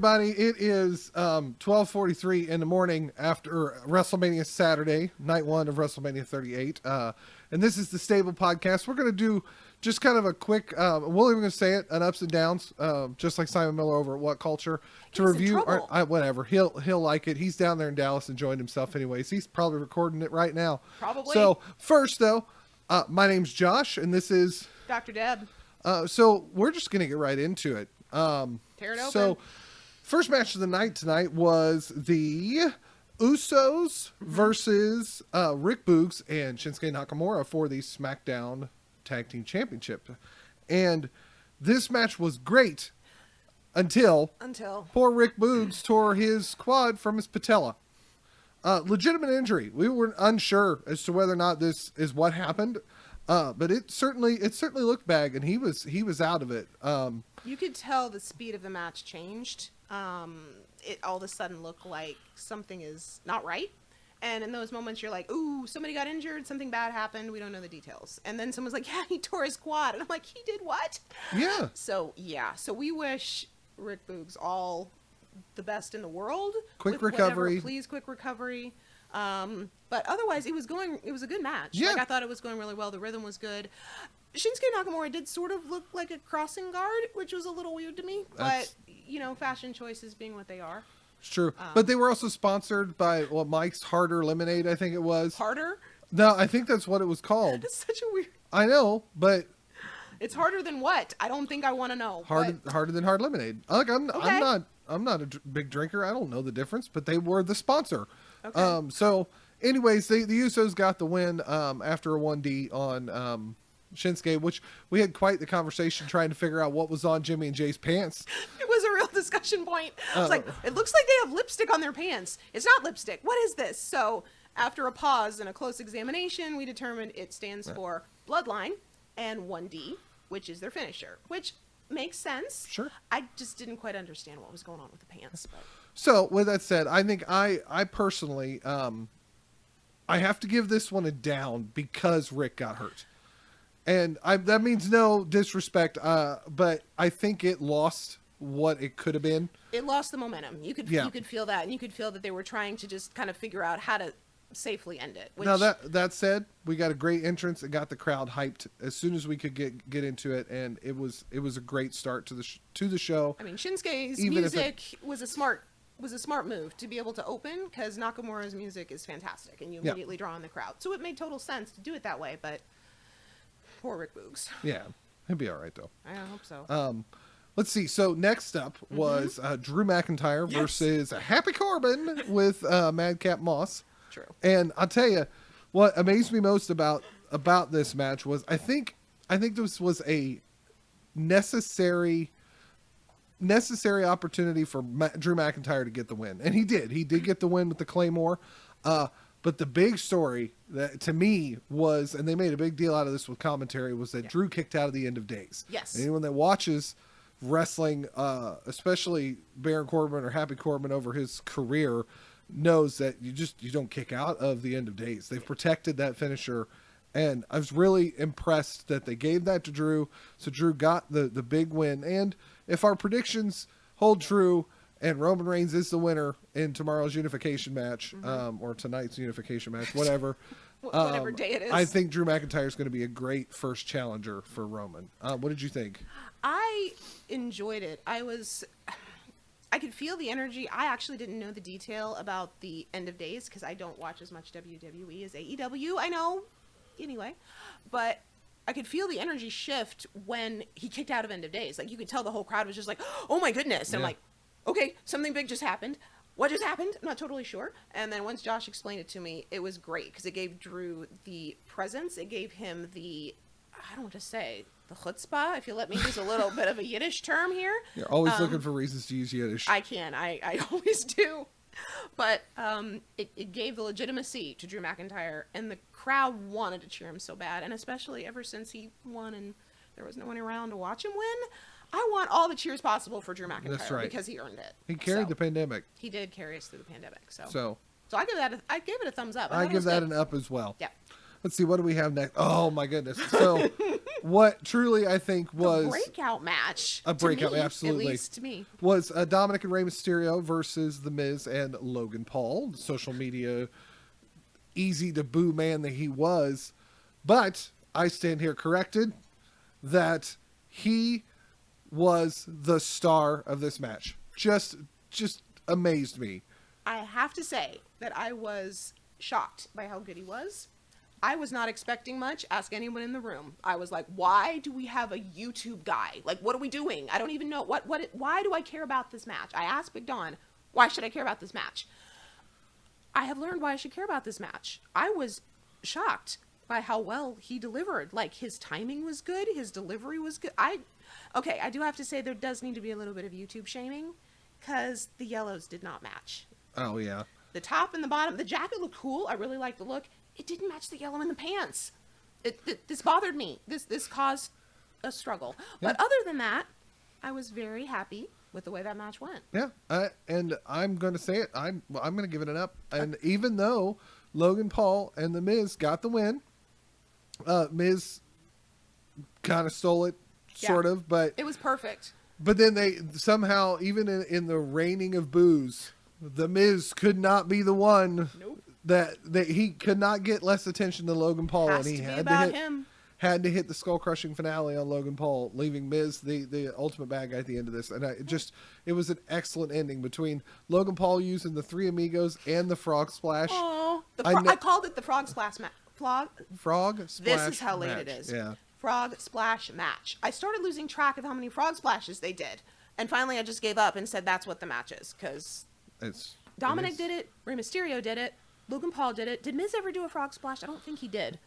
everybody. It is 12:43 in the morning after WrestleMania Saturday, night one of WrestleMania 38. And this is the Stable Podcast. We're going to do just kind of a quick, we'll even say it, an ups and downs, just like Simon Miller over at What Culture, to review, whatever. He'll like it. He's down there in Dallas enjoying himself anyways. He's probably recording it right now. Probably. So first, though, my name's Josh, and this is Dr. Deb. So we're just going to get right into it. Tear it open. So, first match of the night tonight was the Usos versus Rick Boogs and Shinsuke Nakamura for the SmackDown Tag Team Championship. And this match was great until poor Rick Boogs tore his quad from his patella. Legitimate injury. We were unsure as to whether or not this is what happened. But it certainly looked bad, and he was out of it. You could tell the speed of the match changed. It all of a sudden looked like something is not right. And in those moments, you're like, ooh, somebody got injured, something bad happened, we don't know the details. And then someone's like, yeah, he tore his quad. And I'm like, he did what? Yeah. So we wish Rick Boogs all the best in the world. Quick recovery. Please, quick recovery. But otherwise, it was a good match. Yeah. Like, I thought it was going really well. The rhythm was good. Shinsuke Nakamura did sort of look like a crossing guard, which was a little weird to me. But, fashion choices being what they are. It's true. But they were also sponsored by, Mike's Harder Lemonade, I think it was. Harder? No, I think that's what it was called. It's such a weird... I know, but... It's harder than what? I don't think I want to know. Harder than hard lemonade. Like, I'm not a big drinker. I don't know the difference, but they were the sponsor. Okay. So, anyways, the Usos got the win after a 1D on Shinsuke, which we had quite the conversation trying to figure out what was on Jimmy and Jay's pants. It was a real discussion point. I was like, it looks like they have lipstick on their pants. It's not lipstick. What is this? So, after a pause and a close examination, we determined it stands for Bloodline and 1D, which is their finisher, which makes sense. Sure. I just didn't quite understand what was going on with the pants. But. So, with that said, I think I personally, I have to give this one a down because Rick got hurt. And that means no disrespect, but I think it lost what it could have been. It lost the momentum. You could feel that, and you could feel that they were trying to just kind of figure out how to safely end it. Now that said, we got a great entrance and got the crowd hyped as soon as we could get into it, and it was a great start to the show. I mean, Shinsuke's music was a smart move to be able to open, because Nakamura's music is fantastic, and you immediately draw in the crowd. So it made total sense to do it that way, but poor Rick Boogs. Yeah, he'll be all right, though. I hope so. Let's see. So next up was Drew McIntyre versus Happy Corbin with Madcap Moss. True. And I'll tell you, what amazed me most about this match was I think this was a necessary opportunity for Drew McIntyre to get the win. And he did. He did get the win with the Claymore. But the big story that to me was, and they made a big deal out of this with commentary, was that Drew kicked out of the End of Days. Yes. And anyone that watches wrestling, especially Baron Corbin or Happy Corbin over his career, knows that you don't kick out of the End of Days. They've protected that finisher. And I was really impressed that they gave that to Drew. So Drew got the big win. And if our predictions hold true and Roman Reigns is the winner in tomorrow's unification match, or tonight's unification match, whatever. Whatever day it is. I think Drew McIntyre is going to be a great first challenger for Roman. What did you think? I enjoyed it. I could feel the energy. I actually didn't know the detail about the End of Days because I don't watch as much WWE as AEW. I know. Anyway. But I could feel the energy shift when he kicked out of End of Days. Like, you could tell the whole crowd was just like, oh my goodness. And I'm like, okay, something big just happened. What just happened? I'm not totally sure. And then once Josh explained it to me, it was great because it gave Drew the presence. It gave him the, I don't want to say, the chutzpah, if you let me use a little bit of a Yiddish term here. You're always looking for reasons to use Yiddish. I can. I always do. But it gave the legitimacy to Drew McIntyre, and the crowd wanted to cheer him so bad. And especially ever since he won and there was no one around to watch him win, I want all the cheers possible for Drew McIntyre. That's right. Because he earned it. He carried the pandemic. He did carry us through the pandemic. So I gave it a thumbs up. I give that an up as well. Yeah. Let's see, what do we have next? Oh my goodness. So what truly I think was the breakout match. A breakout, to me, absolutely. At least to me. Was Dominic and Rey Mysterio versus The Miz and Logan Paul, the social media easy to boo man that he was. But I stand here corrected that he was the star of this match. Just amazed me. I have to say that I was shocked by how good he was. I was not expecting much. Ask anyone in the room. I was like, why do we have a YouTube guy? Like, what are we doing? I don't even know. Why do I care about this match? I asked Big Don, why should I care about this match? I have learned why I should care about this match. I was shocked by how well he delivered. Like, his timing was good. His delivery was good. I do have to say there does need to be a little bit of YouTube shaming because the yellows did not match. Oh, yeah. The top and the bottom. The jacket looked cool. I really liked the look. It didn't match the yellow in the pants. This bothered me. This caused a struggle. Yeah. But other than that, I was very happy with the way that match went. Yeah, and I'm going to say it. I'm going to give it an up. And even though Logan Paul and The Miz got the win, Miz kind of stole it, sort of, but it was perfect. But then they somehow, even in the raining of boos, The Miz could not be the one. Nope. That he could not get less attention than Logan Paul, Has and he to be had about to hit him. had to hit the skull crushing finale on Logan Paul, leaving Miz the ultimate bad guy at the end of this. And it was an excellent ending between Logan Paul using the Three Amigos and the Frog Splash. Oh, I called it the Frog Splash match. Frog Splash. This is how late match. it is. Yeah. Frog Splash match. I started losing track of how many frog splashes they did, and finally I just gave up and said that's what the match is because Dominic did it, Rey Mysterio did it, Logan Paul did it. Did Miz ever do a frog splash? I don't think he did.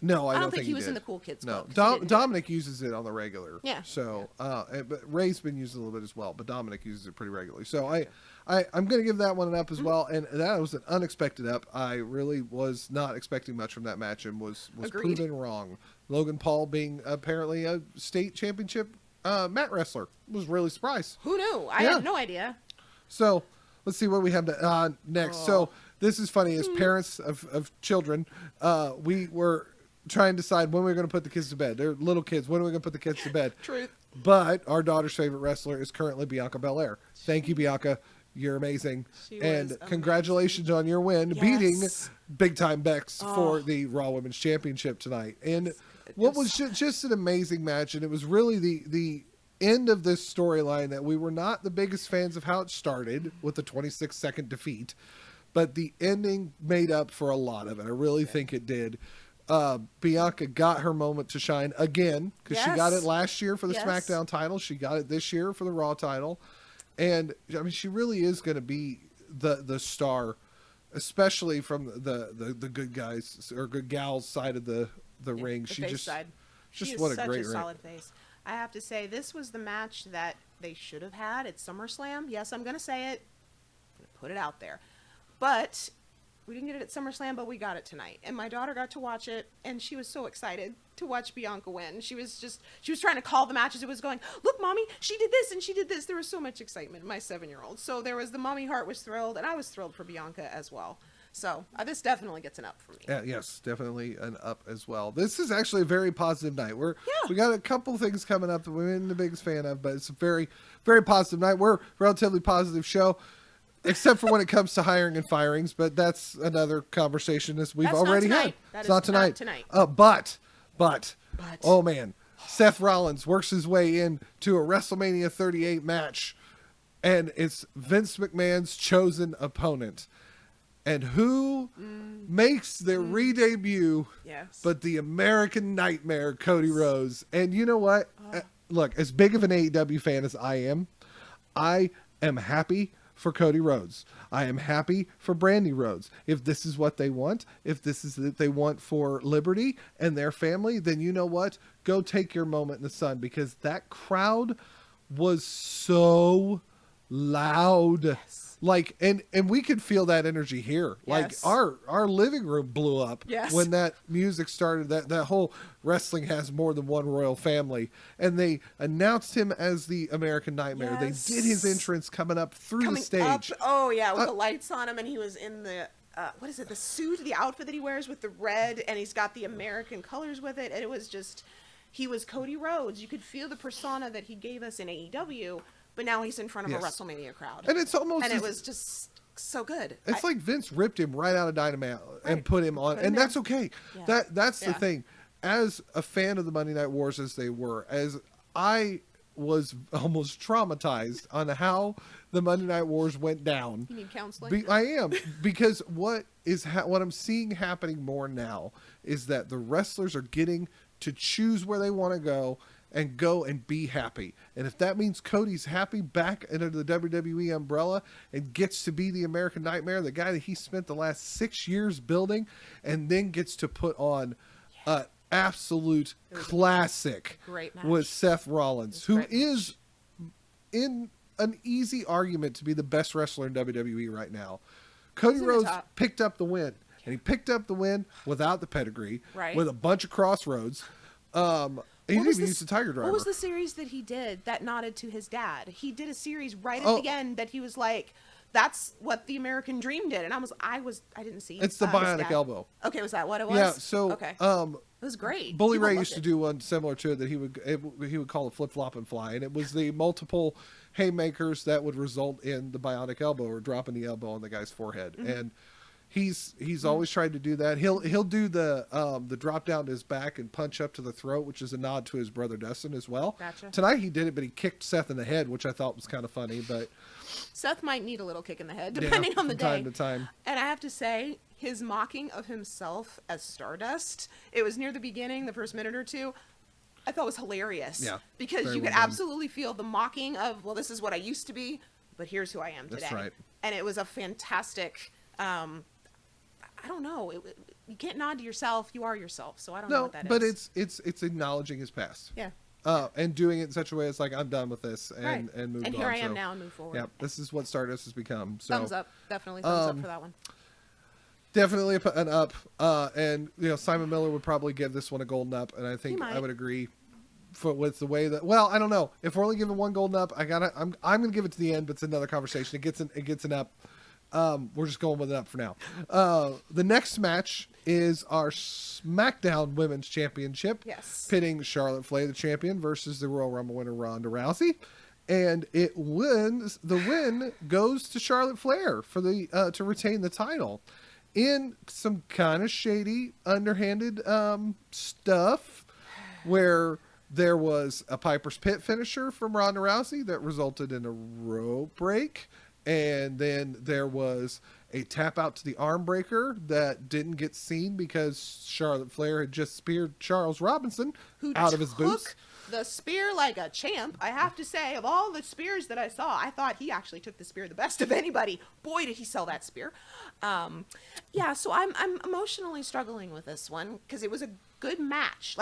No, I don't think he did. was in the cool kids No, club. Dominic uses it on the regular. Yeah. So, but Ray's been using it a little bit as well, but Dominic uses it pretty regularly. So I'm going to give that one an up as well, and that was an unexpected up. I really was not expecting much from that match, and was Agreed. proven wrong. Logan Paul being apparently a state championship mat wrestler was really surprised. Who knew? I had no idea. So let's see what we have next. Oh. So this is funny. As parents of children, we were trying to decide when we were going to put the kids to bed. They're little kids. When are we going to put the kids to bed? Truth. But our daughter's favorite wrestler is currently Bianca Belair. Thank you, Bianca. You're amazing. And congratulations on your win, beating Big Time Bex for the Raw Women's Championship tonight. And what was just an amazing match. And it was really the end of this storyline that we were not the biggest fans of how it started with the 26-second defeat. But the ending made up for a lot of it. I really think it did. Bianca got her moment to shine again because she got it last year for the SmackDown title. She got it this year for the Raw title. And I mean, she really is going to be the star, especially from the good guys or good gals side of the ring. The She face just side. just She what is a such great a ring. solid face. I have to say, this was the match that they should have had at SummerSlam. Yes, I'm going to say it. I'm going to put it out there. But we didn't get it at SummerSlam, but we got it tonight. And my daughter got to watch it, and she was so excited to watch Bianca win. She was trying to call the match as it was going, look, Mommy, she did this and she did this. There was so much excitement, my 7-year-old. So there was the mommy heart was thrilled, and I was thrilled for Bianca as well. So this definitely gets an up for me. Yeah, yes, definitely an up as well. This is actually a very positive night. We got a couple things coming up that we're not the biggest fan of, but it's a very, very positive night. We're a relatively positive show, except for when it comes to hiring and firings, but that's another conversation as we've already had. That's not tonight. But oh man, Seth Rollins works his way into a WrestleMania 38 match, and it's Vince McMahon's chosen opponent. And who makes their re-debut but the American Nightmare, Cody Rhodes. And you know what? Look, as big of an AEW fan as I am happy for Cody Rhodes. I am happy for Brandy Rhodes. If this is what they want, if this is what they want for Liberty and their family, then you know what? Go take your moment in the sun, because that crowd was so loud. Yes. Like, and we could feel that energy here. Like our living room blew up when that music started. That whole wrestling has more than one royal family, and they announced him as the American Nightmare. They did his entrance coming up through the stage. Oh yeah, with the lights on him, and he was in the what is it? The suit, the outfit that he wears with the red, and he's got the American colors with it. And it was just, He was Cody Rhodes. You could feel the persona that he gave us in AEW, but now he's in front of a WrestleMania crowd. And it's almost... And it was just so good. It's like Vince ripped him right out of Dynamite and put him on. And that's okay. Yeah. That's the thing. As a fan of the Monday Night Wars as they were, as I was almost traumatized on how the Monday Night Wars went down. You need counseling? I am. Because what I'm seeing happening more now is that the wrestlers are getting to choose where they want to go and be happy. And if that means Cody's happy back under the WWE umbrella and gets to be the American Nightmare, the guy that he spent the last 6 years building, and then gets to put on an absolute classic with Seth Rollins, who is in an easy argument to be the best wrestler in WWE right now. Cody Rhodes picked up the win. And he picked up the win without the pedigree, with a bunch of crossroads. He didn't even use the Tiger Driver. What was the series that he did that nodded to his dad? He did a series right at the end that he was like, that's what the American Dream did. And I didn't see it. It's the Bionic Elbow. Okay, was that what it was? Yeah, so it was great. Bully Ray used to do one similar to it that he would call it Flip Flop and Fly, and it was the multiple haymakers that would result in the Bionic Elbow or dropping the elbow on the guy's forehead. And he's always tried to do that. He'll do the drop down to his back and punch up to the throat, which is a nod to his brother Dustin as well. Gotcha. Tonight he did it, but he kicked Seth in the head, which I thought was kind of funny. But Seth might need a little kick in the head, depending on the day. Time to time. And I have to say, his mocking of himself as Stardust, it was near the beginning, the first minute or two, I thought was hilarious. Yeah. Because you could absolutely feel the mocking of, well, this is what I used to be, but here's who I am today. That's right. And it was a fantastic, I don't know. You can't nod to yourself. You are yourself. So I don't know what that is. But it's acknowledging his past. Yeah. And doing it in such a way it's like, I'm done with this and move on. And here I am now and move forward. Yeah, this is what Stardust has become. So, thumbs up. Definitely thumbs up for that one. Definitely an up. And Simon Miller would probably give this one a golden up, and I think I would agree with the way that. Well, I don't know if we're only giving one golden up. I'm gonna give it to the end, but it's another conversation. It gets an up. We're just going with it up for now. The next match is our SmackDown Women's Championship. Yes. Pitting Charlotte Flair, the champion, versus the Royal Rumble winner Ronda Rousey. And the win goes to Charlotte Flair for to retain the title in some kind of shady, underhanded stuff where there was a Piper's Pit finisher from Ronda Rousey that resulted in a rope break. And then there was a tap out to the arm breaker that didn't get seen because Charlotte Flair had just speared Charles Robinson out of his boots. The spear like a champ. I have to say, of all the spears that I saw, I thought he actually took the spear the best of anybody. Boy, did he sell that spear. So I'm emotionally struggling with this one because it was a good match.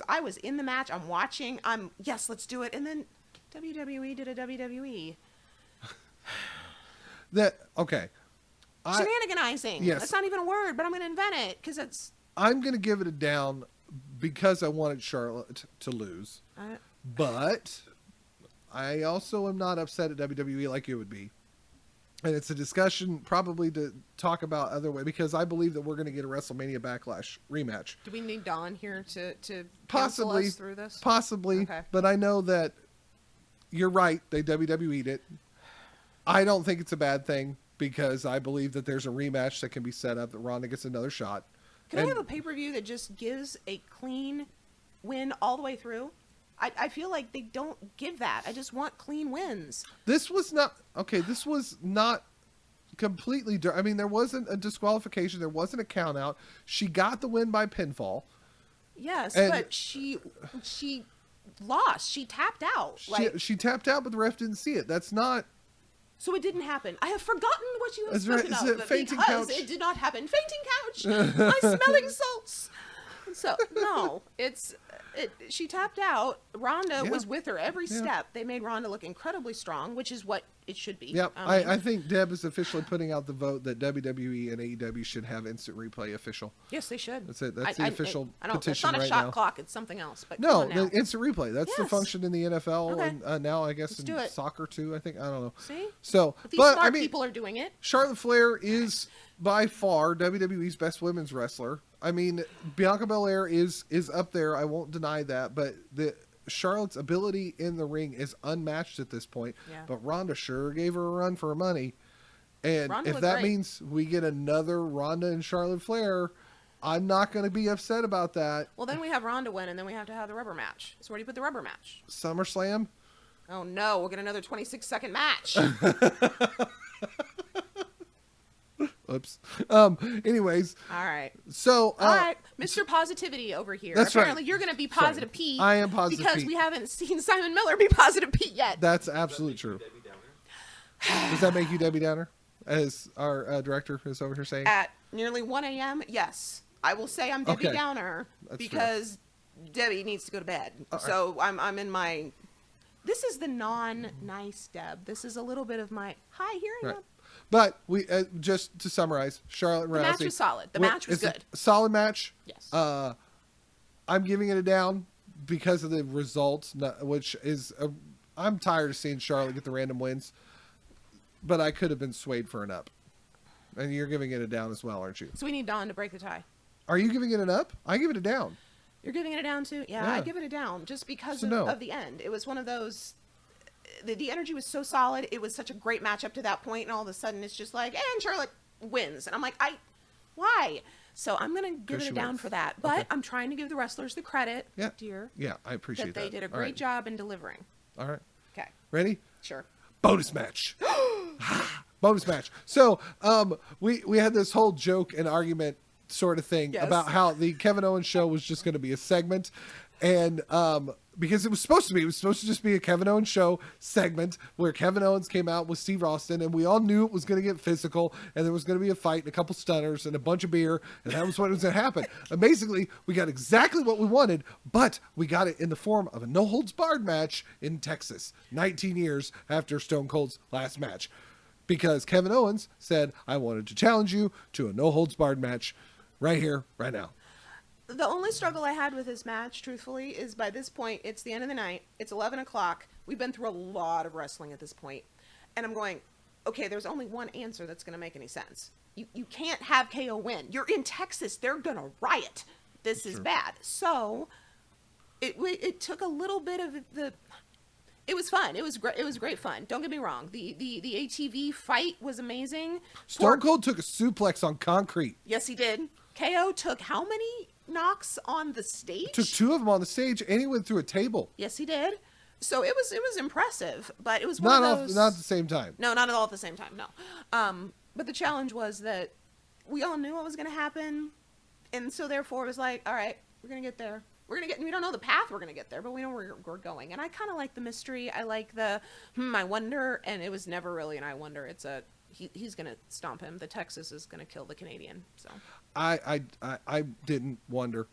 I was in the match. I'm watching. Yes, let's do it. And then WWE did a WWE. Shenaniganizing. Yes. That's not even a word, but I'm going to invent it because it's. I'm going to give it a down because I wanted Charlotte to lose. But I also am not upset at WWE like you would be. And it's a discussion probably to talk about other way because I believe that we're going to get a WrestleMania Backlash rematch. Do we need Dawn here to possibly us through this? Possibly, okay. But I know that you're right. They WWE'd it. I don't think it's a bad thing because I believe that there's a rematch that can be set up that Ronda gets another shot. Can I have a pay-per-view that just gives a clean win all the way through? I feel like they don't give that. I just want clean wins. This was not completely. I mean, there wasn't a disqualification. There wasn't a count out. She got the win by pinfall. Yes, but she lost. She tapped out. She tapped out, but the ref didn't see it. That's not. So it didn't happen. I have forgotten what you have spoken of. Because fainting couch? It did not happen. Fainting couch. My smelling salts. So no, she tapped out. Ronda was with her every step. They made Ronda look incredibly strong, which is what it should be. Yep. I think Deb is officially putting out the vote that WWE and AEW should have instant replay official. Yes, they should. That's it. That's the official petition it's not a right shot now. clock. It's something else. But No, come on now. the instant replay. That's the Yes. function in the NFL Okay. and now I guess Let's do in it. soccer too. I think I don't know. See? So, But these but smart I mean, people are doing it. Charlotte Flair is by far WWE's best women's wrestler. I mean, Bianca Belair is up there. I won't deny that, but Charlotte's ability in the ring is unmatched at this point. Yeah. But Ronda sure gave her a run for her money. And Ronda if looked that great. means we get another Ronda and Charlotte Flair, I'm not going to be upset about that. Well, then we have Ronda win, and then we have to have the rubber match. So where do you put the rubber match? SummerSlam? Oh no, we'll get another 26-second match. Oops. Anyways, All right. so All right, Mr. Positivity over here. That's Apparently right. you're going to be Positive Pete. I am Positive because Pete. we haven't seen Simon Miller be Positive Pete yet. that's absolutely true. Does that make you Debbie Downer? As our director is over here saying? At nearly 1 a.m., yes. I will say I'm Debbie Okay. Downer That's because Debbie needs to go to bed. So I'm in my... This is the non-nice Deb. This is a little bit of my, hi, here I am. Right. But we just to summarize, Charlotte Rousey. The match was solid. The match was it's good. A solid match. Yes. I'm giving it a down because of the results, which is I'm tired of seeing Charlotte get the random wins, but I could have been swayed for an up. And you're giving it a down as well, aren't you? So we need Dawn to break the tie. Are you giving it an up? I give it a down. You're giving it a down too? Yeah, Yeah. I give it a down just because So no. of the end. It was one of those. The energy was so solid. It was such a great match up to that point, and all of a sudden it's just like, and Charlotte wins, and I'm like, why? So I'm gonna give it she a down wins. for that. But Okay. I'm trying to give the wrestlers the credit, Yeah. dear, Yeah, I appreciate that they did a All great right. job in delivering. All right. Okay, Ready? sure. Bonus match. Bonus match. So we had this whole joke and argument sort of thing Yes. about how the Kevin Owens show was just going to be a segment, and because it was supposed to just be a Kevin Owens show segment where Kevin Owens came out with Steve Austin, and we all knew it was going to get physical, and there was going to be a fight and a couple stunners and a bunch of beer, and that was what was going to happen. And basically, we got exactly what we wanted, but we got it in the form of a no holds barred match in Texas, 19 years after Stone Cold's last match. Because Kevin Owens said, I wanted to challenge you to a no-holds-barred match right here, right now. The only struggle I had with this match, truthfully, is by this point, it's the end of the night. It's 11 o'clock. We've been through a lot of wrestling at this point. And I'm going, okay, there's only one answer that's going to make any sense. You can't have KO win. You're in Texas. They're going to riot. This is bad. So it took a little bit of the... It was fun. It was great. It was great fun. Don't get me wrong. The ATV fight was amazing. Stone Cold took a suplex on concrete. Yes, he did. KO took how many knocks on the stage? Took two of them on the stage, and he went through a table. Yes, he did. So it was impressive, but it was Not one of those... not at the same time. No, not at all at the same time. No. But the challenge was that we all knew what was going to happen, and so therefore it was like, all right, we're going to get there. We're going to get, we don't know the path we're going to get there, but we know where we're going. And I kind of like the mystery. I like the, I wonder, and it was never really an I wonder. It's a, he's going to stomp him. The Texas is going to kill the Canadian. So I didn't wonder.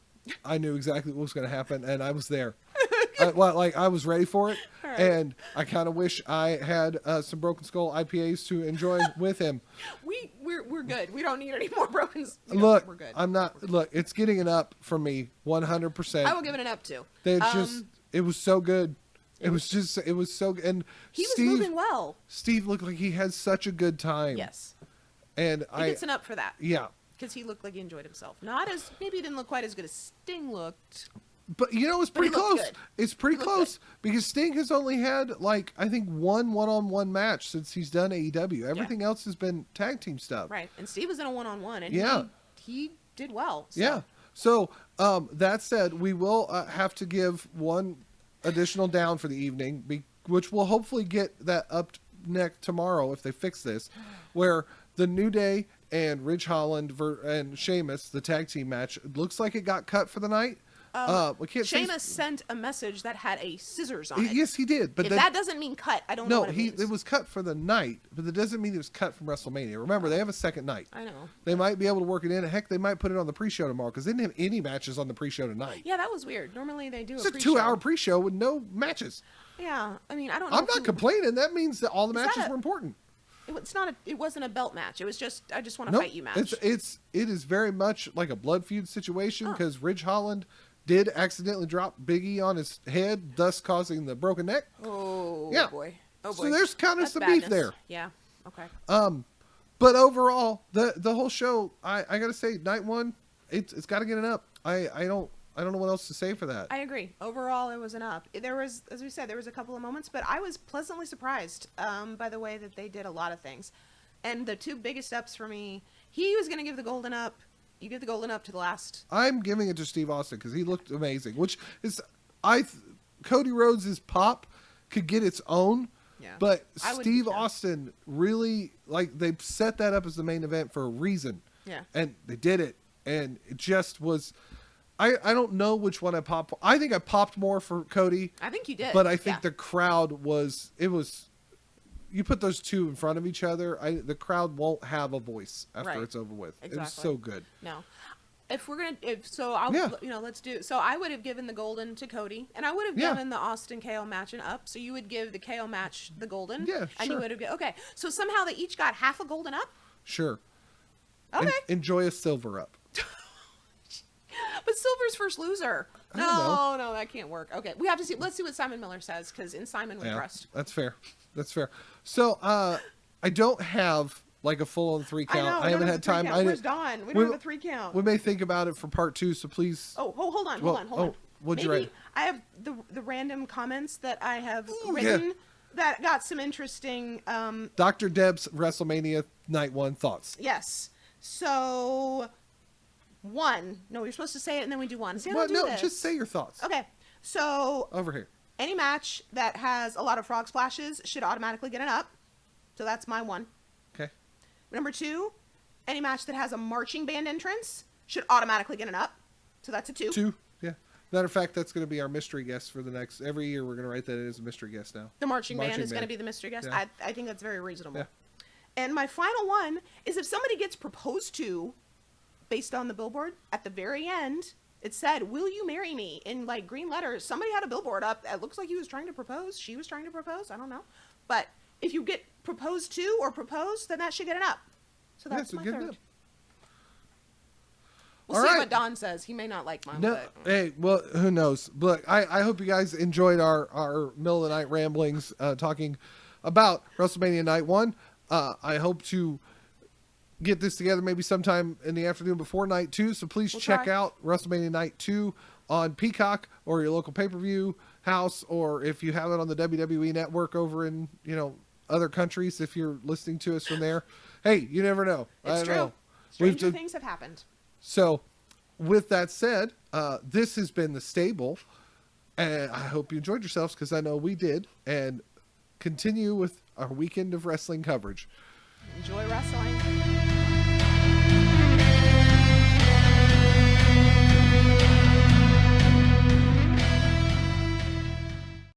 I knew exactly what was going to happen, and I was there. I was ready for it, right. And I kind of wish I had some Broken Skull IPAs to enjoy with him. We're good. We don't need any more broken. Look, we're good. I'm not. Look, it's getting an up from me, 100%. I will give it an up too. It was so good. It was so good. And He was moving well. Steve looked like he had such a good time. Yes. And He gets an up for that. Yeah. Because he looked like he enjoyed himself. Maybe he didn't look quite as good as Sting looked. But you know, it's pretty he looked close. good. It's pretty He looked close because Sting has only had I think one-on-one match since he's done AEW. Everything else has been tag team stuff. Right. And Steve was in a one-on-one, and Yeah. he did well. So. Yeah. So that said, we will have to give one additional down for the evening, which will hopefully get that up next tomorrow if they fix this, where the New Day and Ridge Holland and Sheamus, the tag team match, looks like it got cut for the night. We can't say. Sheamus sent a message that had a scissors on it. Yes, he did. But if that doesn't mean cut, I don't know no, what it means. it was cut for the night, but that doesn't mean it was cut from WrestleMania. Remember, they have a second night. I know. They might be able to work it in. Heck, they might put it on the pre-show tomorrow because they didn't have any matches on the pre-show tonight. Yeah, that was weird. Normally they do It's a a pre-show. 2-hour pre-show with no matches. Yeah, I mean, I don't know. I'm not complaining. That means that all the Is that matches a- were important. It wasn't a belt match. It was just, I just want to Nope. fight you match. It is very much like a blood feud situation Oh. because Ridge Holland did accidentally drop Biggie on his head, thus causing the broken neck. Oh, Yeah. boy. Oh, boy. So there's kind of That's some badness. beef there. Yeah, okay. But overall, the whole show, I gotta say, night one, it's got to get an up. I don't know what else to say for that. I agree. Overall, it was an up. There was, as we said, there was a couple of moments, but I was pleasantly surprised by the way that they did a lot of things. And the two biggest ups for me, he was going to give the golden up. You give the golden up to the last. I'm giving it to Steve Austin because he looked amazing. Which is, Cody Rhodes' pop could get its own. Yeah. But I would- Steve yeah. Austin really, like, they set that up as the main event for a reason. Yeah. And they did it. And it just was, I don't know which one I popped. I think I popped more for Cody. I think you did. But I think yeah. the crowd was, you put those two in front of each other, the crowd won't have a voice after Right. it's over with. Exactly. It's so good. No. If we're going to, I'll, Yeah. let's do, so I would have given the golden to Cody, and I would have Yeah. given the Austin KO match an up, so you would give the KO match the golden. Yeah, And you sure. would have, okay, so somehow they each got half a golden up? Sure. Okay. Enjoy a silver up. But Silver's first loser. I don't No, that can't work. Okay, we have to see. Let's see what Simon Miller says, because in Simon we trust. That's fair. That's fair. So, I don't have like a full on 3 count. I know. I haven't had time. Where's Dawn? We don't have a 3 count. We may think about it for part 2, so please. Oh, hold on. What'd you Maybe write? I have the random comments that I have Ooh, written yeah. that got some interesting. Dr. Deb's WrestleMania Night 1 thoughts. Yes. So, 1. No, you're supposed to say it, and then we do 1. See, I Well, don't do no, this. just say your thoughts. Okay. So, Over here. any match that has a lot of frog splashes should automatically get an up. So that's my 1. Okay. Number 2, any match that has a marching band entrance should automatically get an up. So that's a 2. 2. Yeah. Matter of fact, that's going to be our mystery guest for the next. Every year, we're going to write that as a mystery guest now. The marching band is going to be the mystery guest. Yeah. I think that's very reasonable. Yeah. And my final one is if somebody gets proposed to based on the billboard at the very end, it said, "Will you marry me?" in like green letters. Somebody had a billboard up. It looks like he was trying to propose. She was trying to propose. I don't know. But if you get proposed to or proposed, then that should get an up. So that's a my good third. deal. We'll All see right. what Don says. He may not like mine. No, But hey, well, who knows? Look, I hope you guys enjoyed our middle of the night ramblings talking about WrestleMania Night 1. I hope to get this together maybe sometime in the afternoon before Night 2. So please check try. out WrestleMania Night 2 on Peacock or your local pay-per-view house, or if you have it on the WWE Network over in other countries. If you're listening to us from there, hey, you never know. I it's don't true. know. Stranger things have happened. So, with that said, this has been The Stable, and I hope you enjoyed yourselves, because I know we did, and continue with our weekend of wrestling coverage. Enjoy wrestling.